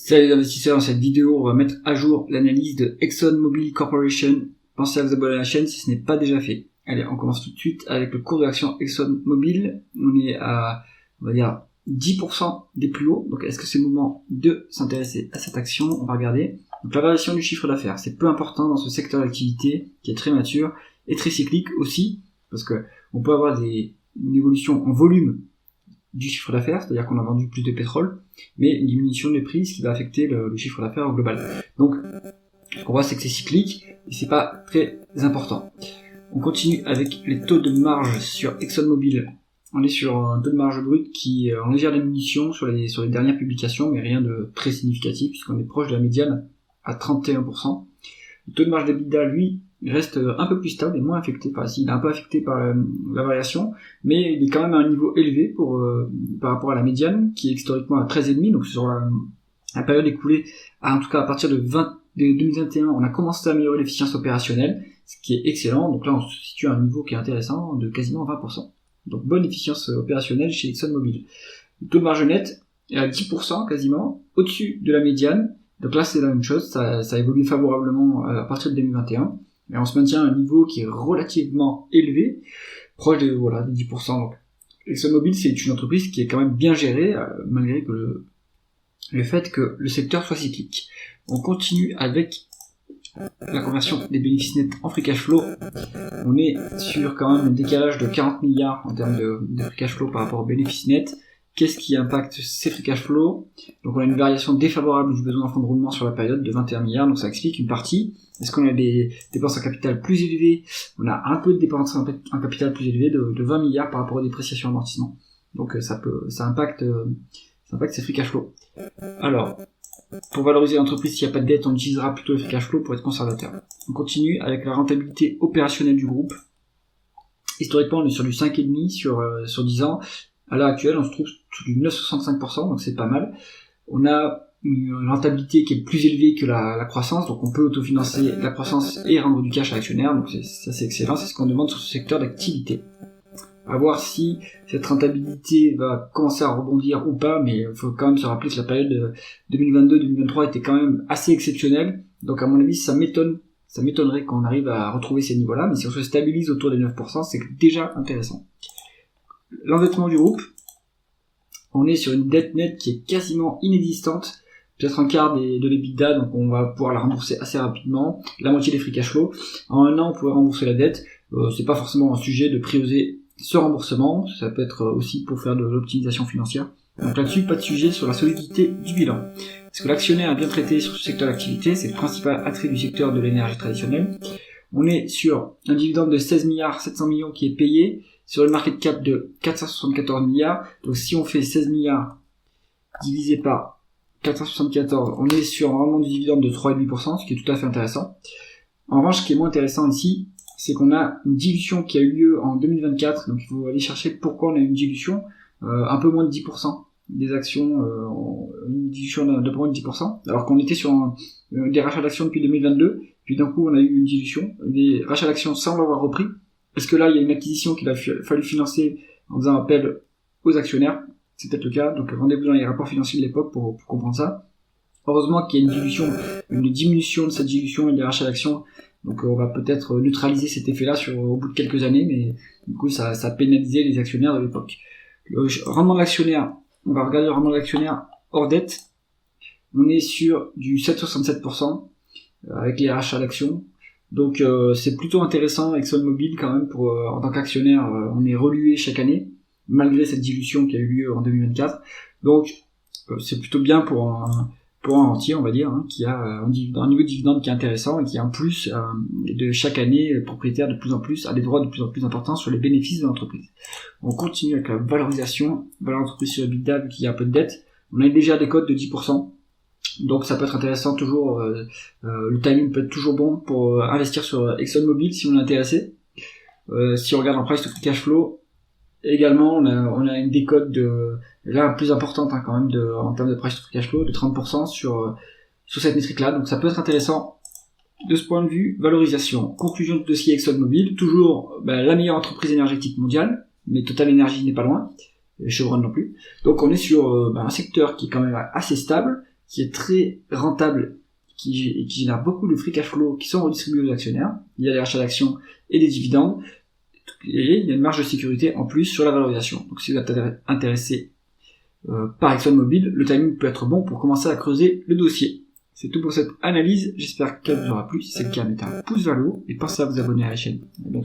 Salut les investisseurs, dans cette vidéo, on va mettre à jour l'analyse de ExxonMobil Corporation. Pensez à vous abonner à la chaîne si ce n'est pas déjà fait. Allez, on commence tout de suite avec le cours de l'action ExxonMobil. On est à, on va dire, 10% des plus hauts. Donc, est-ce que c'est le moment de s'intéresser à cette action? On va regarder. Donc, la variation du chiffre d'affaires, c'est peu important dans ce secteur d'activité qui est très mature et très cyclique aussi, parce que on peut avoir une évolution en volume du chiffre d'affaires, c'est-à-dire qu'on a vendu plus de pétrole, mais une diminution des prix, ce qui va affecter le chiffre d'affaires au global. Donc, ce qu'on voit, c'est que c'est cyclique, et c'est pas très important. On continue avec les taux de marge sur ExxonMobil. On est sur un taux de marge brut qui est en légère diminution sur les dernières publications, mais rien de très significatif, puisqu'on est proche de la médiane à 31%. Le taux de marge d'EBITDA, lui, reste un peu plus stable et moins affecté, il est un peu affecté par la variation, mais il est quand même à un niveau élevé par rapport à la médiane, qui est historiquement à 13,5, donc sur la période écoulée, en tout cas à partir de 2021, on a commencé à améliorer l'efficience opérationnelle, ce qui est excellent, donc là on se situe à un niveau qui est intéressant, de quasiment 20%. Donc bonne efficience opérationnelle chez ExxonMobil. Le taux de marge net est à 10% quasiment, au-dessus de la médiane, donc là c'est la même chose, ça évolue favorablement à partir de 2021, et on se maintient à un niveau qui est relativement élevé, proche de 10%. Donc, ExxonMobil, c'est une entreprise qui est quand même bien gérée, malgré que le fait que le secteur soit cyclique. On continue avec la conversion des bénéfices nets en free cash flow. On est sur quand même un décalage de 40 milliards en termes de free cash flow par rapport aux bénéfices nets. Qu'est-ce qui impacte ces free cash flow? Donc on a une variation défavorable du besoin en fonds de roulement sur la période de 21 milliards, donc ça explique une partie. Est-ce qu'on a des dépenses en capital plus élevées? On a un peu de dépenses en capital plus élevées de 20 milliards par rapport aux dépréciations et amortissements. Donc ça impacte ces free cash flow. Alors, pour valoriser l'entreprise, s'il n'y a pas de dette, on utilisera plutôt le free cash flow pour être conservateur. On continue avec la rentabilité opérationnelle du groupe. Historiquement, on est sur du 5,5 sur 10 ans. À l'heure actuelle, on se trouve sur du 9,65%, donc c'est pas mal. On a une rentabilité qui est plus élevée que la croissance, donc on peut autofinancer la croissance et rendre du cash à l'actionnaire, donc ça c'est excellent, c'est ce qu'on demande sur ce secteur d'activité. À voir si cette rentabilité va commencer à rebondir ou pas, mais il faut quand même se rappeler que la période 2022-2023 était quand même assez exceptionnelle, donc à mon avis ça m'étonnerait qu'on arrive à retrouver ces niveaux-là, mais si on se stabilise autour des 9%, c'est déjà intéressant. L'endettement du groupe, on est sur une dette nette qui est quasiment inexistante, peut-être un quart de l'EBITDA, donc on va pouvoir la rembourser assez rapidement, la moitié des free cash flow. En un an, on pourrait rembourser la dette, c'est pas forcément un sujet de prioriser ce remboursement, ça peut être aussi pour faire de l'optimisation financière. Donc là-dessus, pas de sujet sur la solidité du bilan. Est-ce que l'actionnaire a bien traité sur ce secteur d'activité? C'est le principal attrait du secteur de l'énergie traditionnelle. On est sur un dividende de 16 milliards 700 millions qui est payé, sur le market cap de 474 milliards, donc si on fait 16 milliards divisé par 474, on est sur un rendement du dividende de 3,5%, ce qui est tout à fait intéressant. En revanche, ce qui est moins intéressant ici, c'est qu'on a une dilution qui a eu lieu en 2024, donc il faut aller chercher pourquoi on a une dilution, un peu moins de 10% des actions, une dilution de moins de 10%, alors qu'on était sur des rachats d'actions depuis 2022, puis d'un coup on a eu une dilution, les rachats d'actions semblent avoir repris. Est-ce que là, il y a une acquisition qu'il a fallu financer en faisant appel aux actionnaires? C'est peut-être le cas, donc rendez-vous dans les rapports financiers de l'époque pour comprendre ça. Heureusement qu'il y a une diminution de cette dilution et des rachats d'actions, donc on va peut-être neutraliser cet effet-là au bout de quelques années, mais du coup ça a pénalisé les actionnaires de l'époque. Le rendement de l'actionnaire, on va regarder le rendement de l'actionnaire hors dette. On est sur du 7,67% avec les rachats d'actions. Donc c'est plutôt intéressant ExxonMobil quand même en tant qu'actionnaire, on est relué chaque année malgré cette dilution qui a eu lieu en 2024. Donc c'est plutôt bien pour un rentier, on va dire, qui a un niveau de dividende qui est intéressant et qui en plus de chaque année le propriétaire de plus en plus a des droits de plus en plus importants sur les bénéfices de l'entreprise. On continue avec la valorisation de l'entreprise sur EBITDA vu qu'il y a un peu de dette. On a une légère décote de 10%. Donc ça peut être intéressant toujours, le timing peut être toujours bon pour investir sur ExxonMobil si on est intéressé. Si on regarde en price to free cash flow, également on a une décote là plus importante quand même en termes de price to free cash flow de 30% sur cette métrique là, donc ça peut être intéressant de ce point de vue. Valorisation, conclusion du dossier ExxonMobil, toujours la meilleure entreprise énergétique mondiale, mais Total Energy n'est pas loin, Chevron non plus, donc on est sur un secteur qui est quand même assez stable, qui est très rentable, qui génère beaucoup de free cash flow qui sont redistribués aux actionnaires. Il y a les rachats d'actions et des dividendes, et il y a une marge de sécurité en plus sur la valorisation. Donc si vous êtes intéressé par ExxonMobil, le timing peut être bon pour commencer à creuser le dossier. C'est tout pour cette analyse, j'espère qu'elle vous aura plu. Si c'est le cas, mettez un pouce vers le haut et pensez à vous abonner à la chaîne. À bientôt.